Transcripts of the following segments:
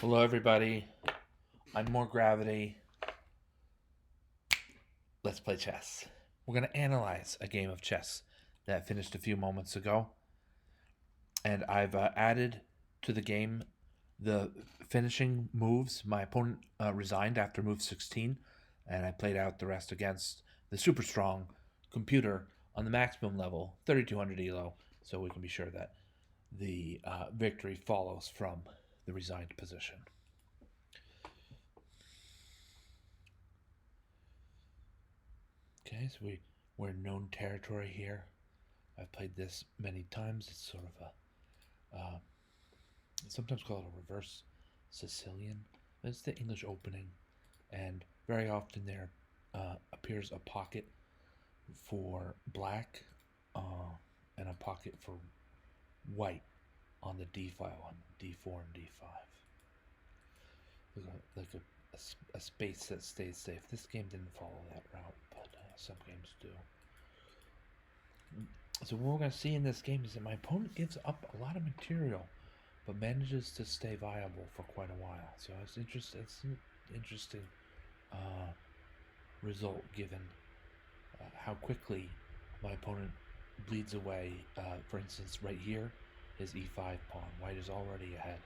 Hello, everybody. I'm More Gravity. Let's play chess. We're going to analyze a game of chess that finished a few moments ago. And I've added to the game the finishing moves. My opponent resigned after move 16, and I played out the rest against the super strong computer on the maximum level, 3200 elo, so we can be sure that the victory follows from the resigned position. Okay, so we're in known territory here. I've played this many times. It's sort of sometimes called a reverse Sicilian. It's the English opening, and very often there appears a pocket for black and a pocket for white on the D file on D4 and D5. Like a space that stays safe. This game didn't follow that route, but some games do. So what we're going to see in this game is that my opponent gives up a lot of material, but manages to stay viable for quite a while. So it's an interesting result given how quickly my opponent bleeds away. For instance, right here, his e5 pawn. White is already ahead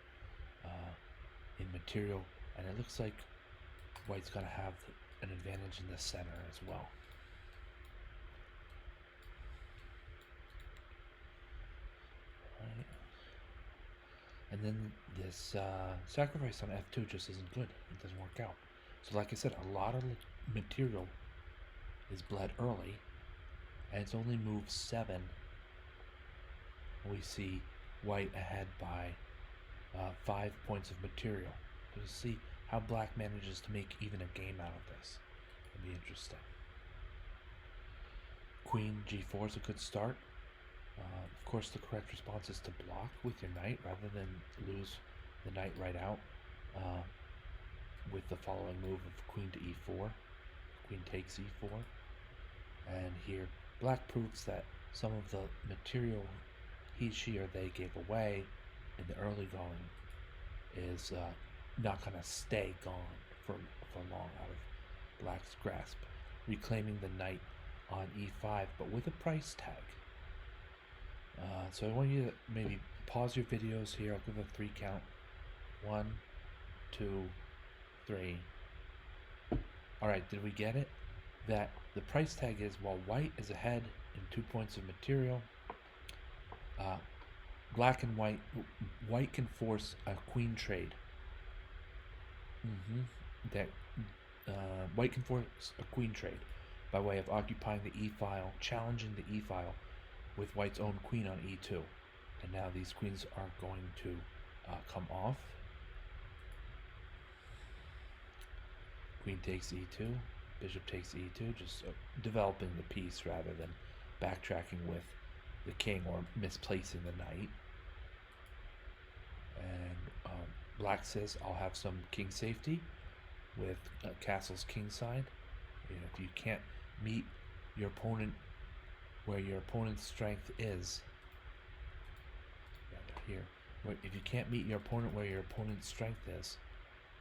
in material, and it looks like White's going to have an advantage in the center as well. Right. And then this sacrifice on f2 just isn't good. It doesn't work out. So like I said, a lot of material is bled early, and it's only move 7. We see White ahead by 5 points of material. So to see how Black manages to make even a game out of this. It'll be interesting. Queen g4 is a good start. Of course, the correct response is to block with your knight rather than lose the knight right out with the following move of queen to e4. Queen takes e4. And here, Black proves that some of the material she or they gave away in the early going is not going to stay gone for long out of Black's grasp. Reclaiming the knight on e5, but with a price tag. So I want you to maybe pause your videos here. I'll give a 3 count. 1, 2, 3. Alright, did we get it? That the price tag is while White is ahead in 2 points of material, Black and White can force a queen trade. That White can force a queen trade by way of occupying the e file, challenging the e file with White's own queen on e2. And now these queens are going to come off. Queen takes e2, bishop takes e2, just developing the piece rather than backtracking with the king or misplacing the knight. And Black says, I'll have some king safety with castle's king side. If you can't meet your opponent where your opponent's strength is, here, if you can't meet your opponent where your opponent's strength is,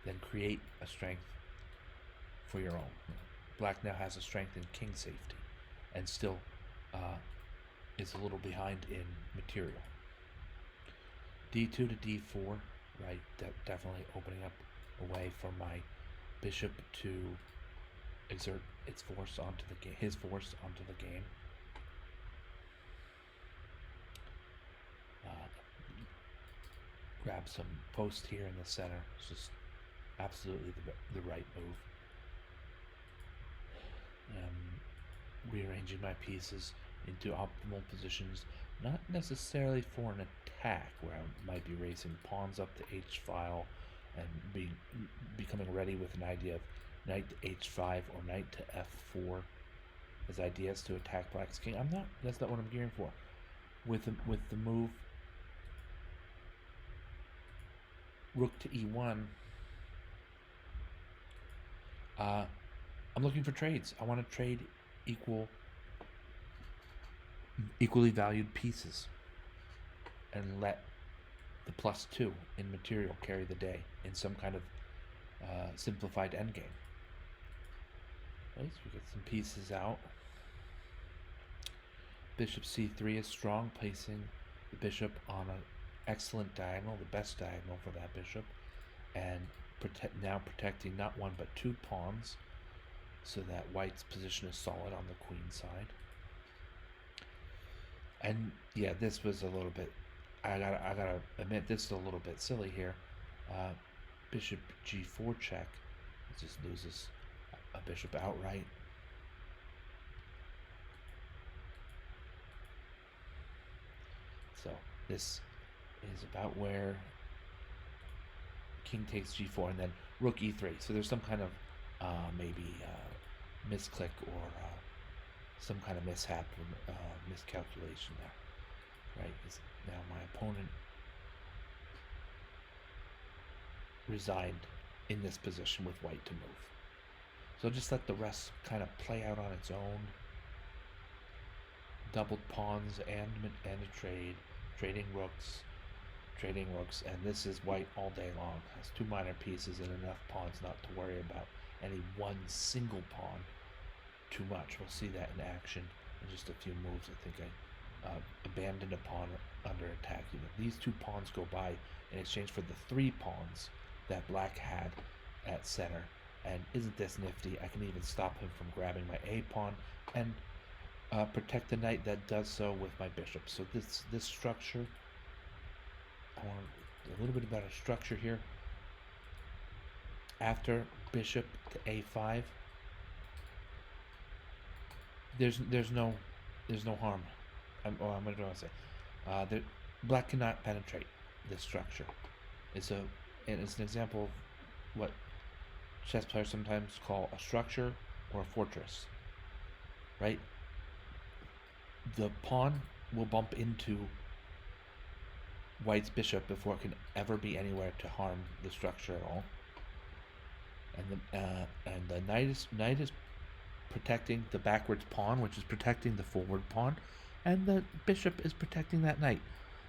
then create a strength for your own. Black now has a strength in king safety and still is a little behind in material. D2 to D4, right, definitely opening up a way for my bishop to exert its force onto the game, his force onto the game. Grab some post here in the center. It's just absolutely the right move. Rearranging my pieces into optimal positions, not necessarily for an attack where I might be racing pawns up the h file and becoming ready with an idea of knight to h5 or knight to f4 as ideas to attack Black's king. That's not what I'm gearing for. With the move rook to e1, I'm looking for trades. I want to trade equally valued pieces and let the +2 in material carry the day in some kind of simplified endgame. Right, so we get some pieces out. Bishop c3 is strong, placing the bishop on an excellent diagonal, the best diagonal for that bishop, and now protecting not one but two pawns, so that white's position is solid on the queen side. And yeah, this was a little bit, I gotta admit, this is a little bit silly here. Bishop g4 check, it just loses a bishop outright. So this is about where king takes g4 and then rook e3. So there's some kind of maybe misclick or some kind of mishap or miscalculation there, right? Because now my opponent resigned in this position with white to move. So just let the rest kind of play out on its own. Doubled pawns and a trade, trading rooks, and this is white all day long. Has two minor pieces and enough pawns not to worry about any one single pawn too much. We'll see that in action in just a few moves. I think I abandoned a pawn under attack. These two pawns go by in exchange for the three pawns that black had at center. And isn't this nifty? I can even stop him from grabbing my a pawn and protect the knight that does so with my bishop. So this structure, I want a little bit about a structure here. After bishop to a5, there's no harm. What do I say? Black cannot penetrate this structure. It's an example of what chess players sometimes call a structure or a fortress, right? The pawn will bump into white's bishop before it can ever be anywhere to harm the structure at all. And the knight is protecting the backwards pawn, which is protecting the forward pawn, and the bishop is protecting that knight.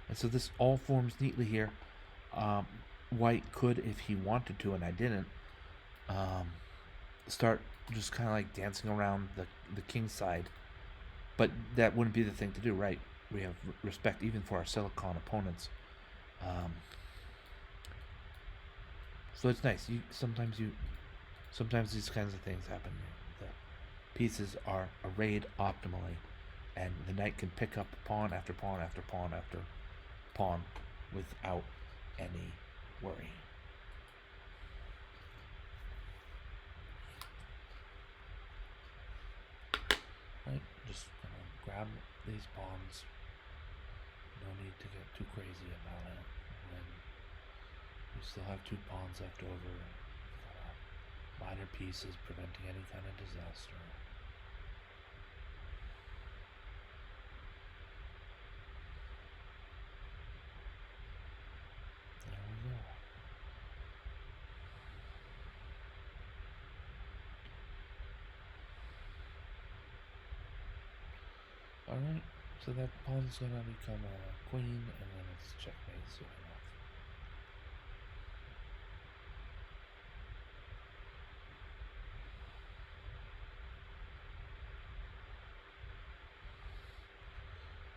And so this all forms neatly here. White could, if he wanted to, and I didn't, start just kind of like dancing around the king side, but that wouldn't be the thing to do, right? We have respect even for our silicon opponents. So it's nice. Sometimes these kinds of things happen. The pieces are arrayed optimally, and the knight can pick up pawn after pawn after pawn after pawn without any worry. Right, just gonna grab these pawns. No need to get too crazy about it. And we still have two pawns left over. Minor pieces preventing any kind of disaster. There we go. Alright, so that pawn's gonna become a queen, and then it's checkmate soon enough.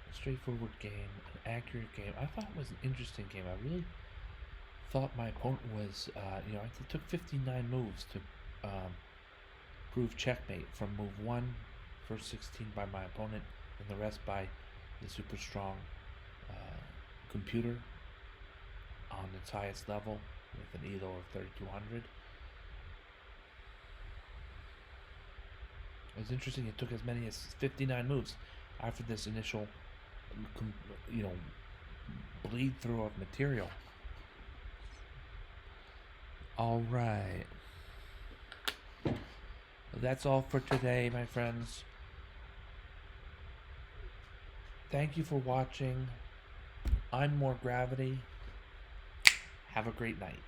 A straightforward game, an accurate game. I thought it was an interesting game. I really thought my opponent was, it took 59 moves to prove checkmate from move 1, first 16 by my opponent, and the rest by the super strong computer on its highest level with an ELO of 3200. It was interesting. It took as many as 59 moves after this initial, bleed through of material. All right. That's all for today, my friends. Thank you for watching. I'm More Gravity. Have a great night.